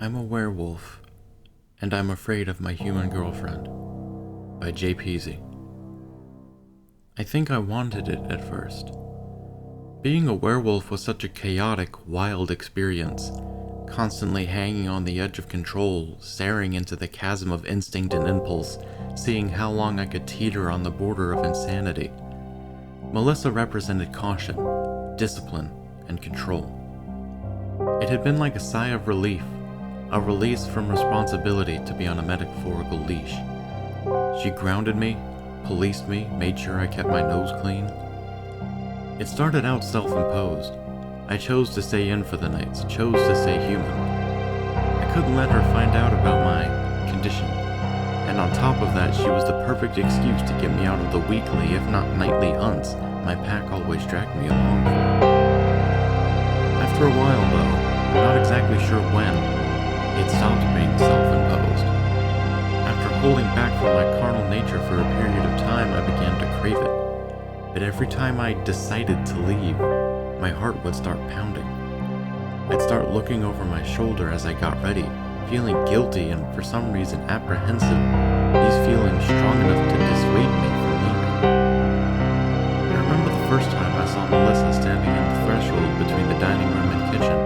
I'm a werewolf, and I'm afraid of my human girlfriend, by jpeezey. I think I wanted it at first. Being a werewolf was such a chaotic, wild experience, constantly hanging on the edge of control, staring into the chasm of instinct and impulse, seeing how long I could teeter on the border of insanity. Melissa represented caution, discipline, and control. It had been like a sigh of relief, a release from responsibility to be on a metaphorical leash. She grounded me, policed me, made sure I kept my nose clean. It started out self-imposed. I chose to stay in for the nights, chose to stay human. I couldn't let her find out about my condition. And on top of that, she was the perfect excuse to get me out of the weekly, if not nightly hunts my pack always dragged me along for. After a while, though, I'm not exactly sure when, it stopped being self-imposed. After holding back from my carnal nature for a period of time, I began to crave it. But every time I decided to leave, my heart would start pounding. I'd start looking over my shoulder as I got ready, feeling guilty and for some reason apprehensive, these feelings strong enough to dissuade me from leaving. I remember the first time I saw Melissa standing in the threshold between the dining room and kitchen,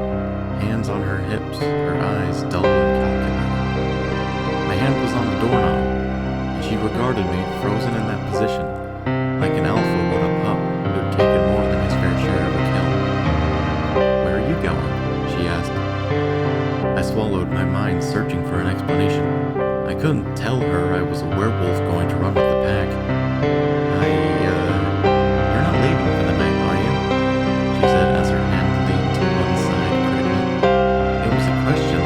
hands on her hips, her eyes dull and calculating. My hand was on the doorknob, and she regarded me, frozen in that position, like an alpha would a pup who'd taken more than his fair share of a kill. "Where are you going?" she asked. I swallowed, my mind searching for an explanation. I couldn't tell her I was a werewolf going to run with the pack. You're not leaving for the night, are you?" she said as her hand leaned to one side critically. It was a question,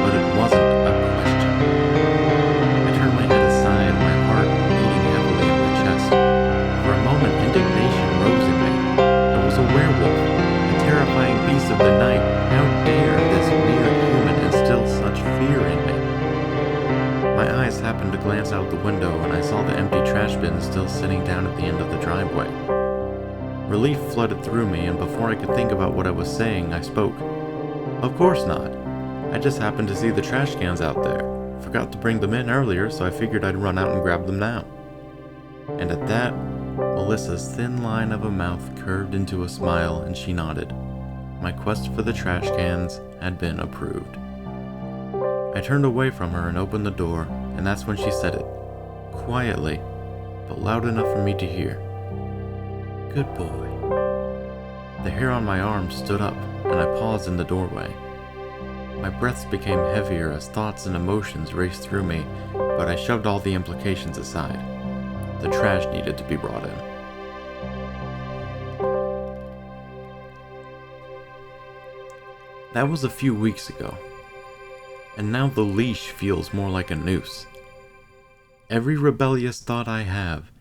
but it wasn't a question. I turned my head aside, my heart beating heavily in my chest. For a moment, indignation rose in me. I was a werewolf, a terrifying beast of the night. How dare this mere human instill such fear in me? My eyes happened to glance out the window, and I saw the empty trash bin still sitting down at the end of the driveway. Relief flooded through me, and before I could think about what I was saying, I spoke. "Of course not. I just happened to see the trash cans out there. Forgot to bring them in earlier, so I figured I'd run out and grab them now." And at that, Melissa's thin line of a mouth curved into a smile, and she nodded. My quest for the trash cans had been approved. I turned away from her and opened the door, and that's when she said it, quietly, but loud enough for me to hear. "Good boy." The hair on my arm stood up, and I paused in the doorway. My breaths became heavier as thoughts and emotions raced through me, but I shoved all the implications aside. The trash needed to be brought in. That was a few weeks ago, and now the leash feels more like a noose. Every rebellious thought I have,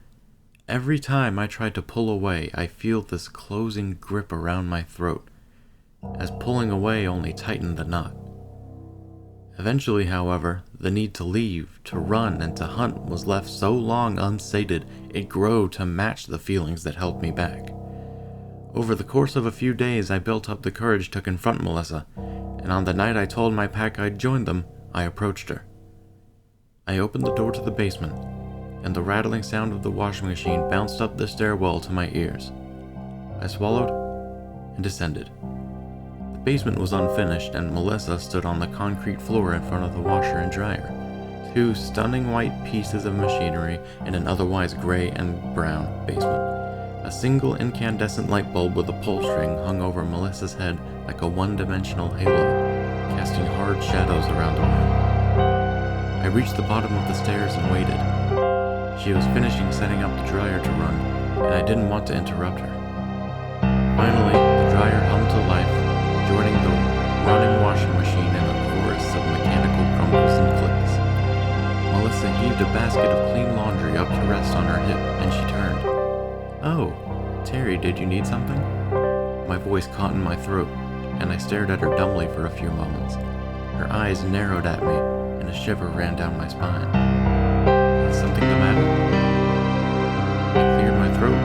every time I try to pull away, I feel this closing grip around my throat, as pulling away only tightened the knot. Eventually, however, the need to leave, to run, and to hunt was left so long unsated it grew to match the feelings that held me back. Over the course of a few days, I built up the courage to confront Melissa, and on the night I told my pack I'd joined them, I approached her. I opened the door to the basement, and the rattling sound of the washing machine bounced up the stairwell to my ears. I swallowed and descended. The basement was unfinished, and Melissa stood on the concrete floor in front of the washer and dryer, two stunning white pieces of machinery in an otherwise gray and brown basement. A single incandescent light bulb with a pull string hung over Melissa's head like a one-dimensional halo, casting hard shadows around the room. I reached the bottom of the stairs and waited. She was finishing setting up the dryer to run, and I didn't want to interrupt her. Finally, the dryer hummed to life, joining the running washing machine in a chorus of mechanical crumbles and clicks. Melissa heaved a basket of clean laundry up to rest on her hip, and she turned. "Oh, Terry, did you need something?" My voice caught in my throat, and I stared at her dumbly for a few moments. Her eyes narrowed at me, and a shiver ran down my spine. "Is something the matter?" I cleared my throat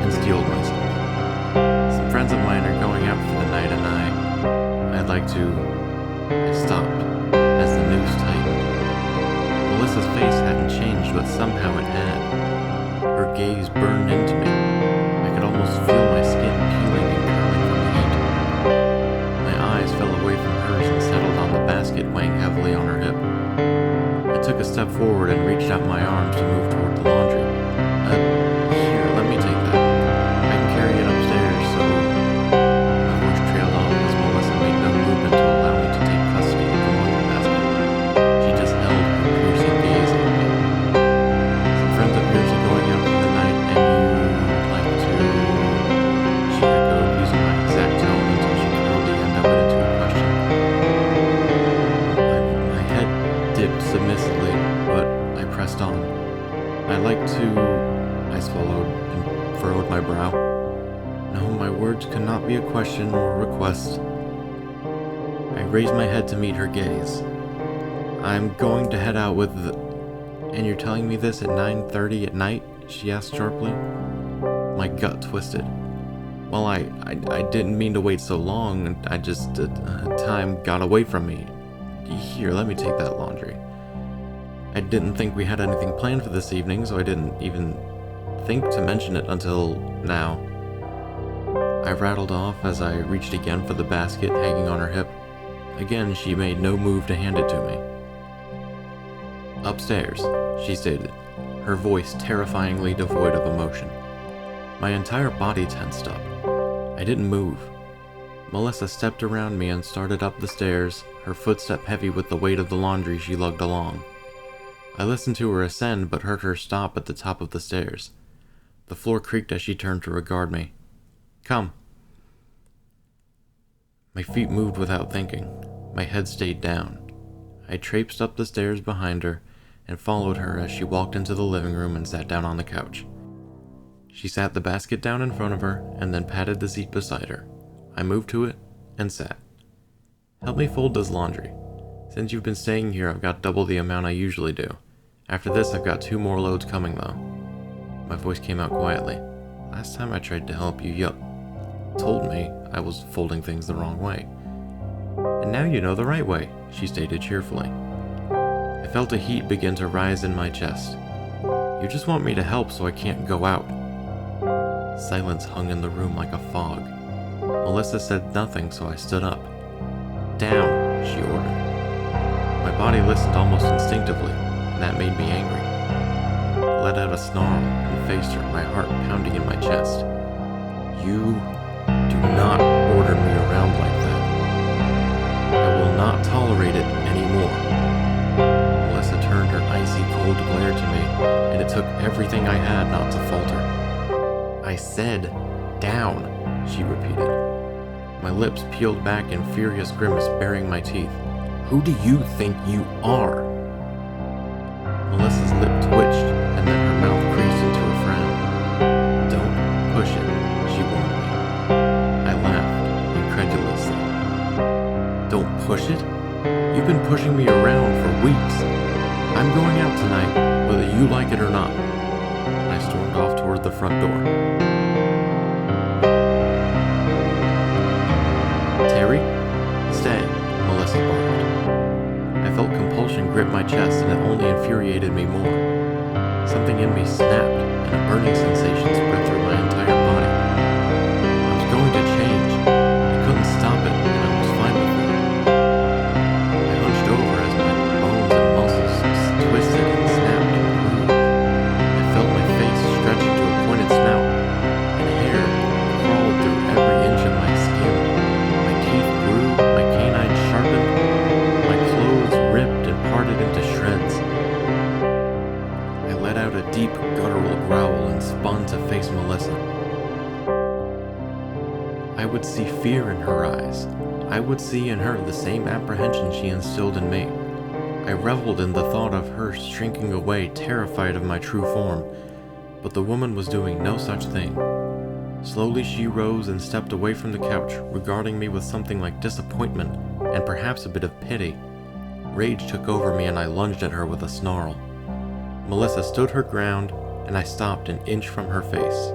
and steeled myself. "Some friends of mine are going out for the night, and I'd like to..." I stopped as the noose tightened. Melissa's face hadn't changed, but somehow it had. Her gaze burned into me. I could almost feel my skin peeling and curling from the heat. My eyes fell away from hers and settled on the basket weighing heavily on her hip. I took a step forward and reached out my arms to move toward the laundry. Here, let me take that. I can carry it upstairs, so... My voice trailed off as Melissa made no movement to allow me to take custody of the laundry basket. She just held her piercing gaze on me. Some friends of yours are going out for the night, and you'd like to... She echoed, using my exact tone until she curled the end of it into a question. My head dipped submissively, but I pressed on. I'd like to... I swallowed and furrowed my brow. No, my words could not be a question or a request. I raised my head to meet her gaze. I'm going to head out with the... And you're telling me this at 9:30 at night? She asked sharply. My gut twisted. Well, I didn't mean to wait so long. I just... time got away from me. Here, let me take that laundry. I didn't think we had anything planned for this evening, so I didn't even think to mention it until now. I rattled off as I reached again for the basket hanging on her hip. Again, she made no move to hand it to me. Upstairs, she stated, her voice terrifyingly devoid of emotion. My entire body tensed up. I didn't move. Melissa stepped around me and started up the stairs, her footstep heavy with the weight of the laundry she lugged along. I listened to her ascend, but heard her stop at the top of the stairs. The floor creaked as she turned to regard me. Come. My feet moved without thinking. My head stayed down. I traipsed up the stairs behind her and followed her as she walked into the living room and sat down on the couch. She sat the basket down in front of her and then patted the seat beside her. I moved to it and sat. Help me fold this laundry. Since you've been staying here, I've got double the amount I usually do. After this, I've got 2 more loads coming, though. My voice came out quietly. Last time I tried to help you, told me I was folding things the wrong way. And now you know the right way, she stated cheerfully. I felt a heat begin to rise in my chest. You just want me to help so I can't go out. Silence hung in the room like a fog. Melissa said nothing, so I stood up. Down, she ordered. My body listened almost instinctively, and that made me angry. I let out a snarl and faced her, my heart pounding in my chest. You do not order me around like that. I will not tolerate it anymore. Melissa turned her icy cold glare to me, and it took everything I had not to falter. I said, down, she repeated. My lips peeled back in furious grimace, baring my teeth. Who do you think you are? Melissa's lip twitched, and then her mouth creased into a frown. Don't push it, she warned me. I laughed, incredulously. Don't push it? You've been pushing me around for weeks. I'm going out tonight, whether you like it or not. I stormed off toward the front door. Terry? Stay, Melissa barked. I felt compulsion grip my chest, and it only infuriated me more. Something in me snapped, and a burning sensation spread through my entire body. I was going to change. I couldn't stop it, and I was fine with it. I hunched over as my bones and muscles twisted and snapped and grew. I felt my face stretch into a pointed snout, and hair crawled through every inch of my skin. My teeth grew, my canines sharpened, my clothes ripped and parted into shreds. I let out a deep, guttural growl and spun to face Melissa. I would see fear in her eyes. I would see in her the same apprehension she instilled in me. I reveled in the thought of her shrinking away, terrified of my true form, but the woman was doing no such thing. Slowly she rose and stepped away from the couch, regarding me with something like disappointment and perhaps a bit of pity. Rage took over me and I lunged at her with a snarl. Melissa stood her ground, and I stopped an inch from her face.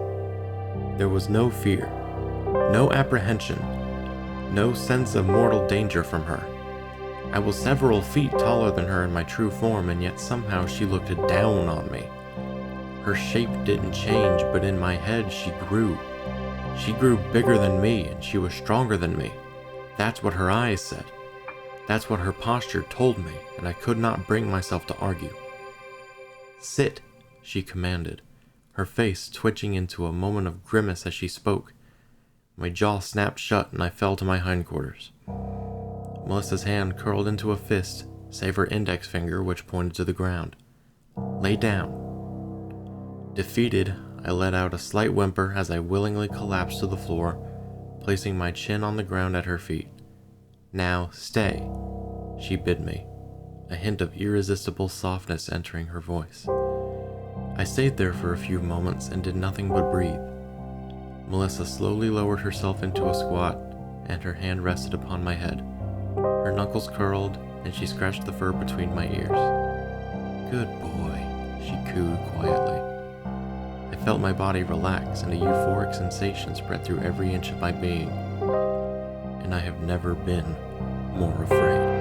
There was no fear, no apprehension, no sense of mortal danger from her. I was several feet taller than her in my true form, and yet somehow she looked down on me. Her shape didn't change, but in my head she grew. She grew bigger than me, and she was stronger than me. That's what her eyes said. That's what her posture told me, and I could not bring myself to argue. "Sit," she commanded, her face twitching into a moment of grimace as she spoke. My jaw snapped shut and I fell to my hindquarters. Melissa's hand curled into a fist, save her index finger, which pointed to the ground. "Lay down." Defeated, I let out a slight whimper as I willingly collapsed to the floor, placing my chin on the ground at her feet. "Now, stay," she bid me, a hint of irresistible softness entering her voice. I stayed there for a few moments and did nothing but breathe. Melissa slowly lowered herself into a squat, and her hand rested upon my head. Her knuckles curled, and she scratched the fur between my ears. "Good boy," she cooed quietly. I felt my body relax, and a euphoric sensation spread through every inch of my being. And I have never been more afraid.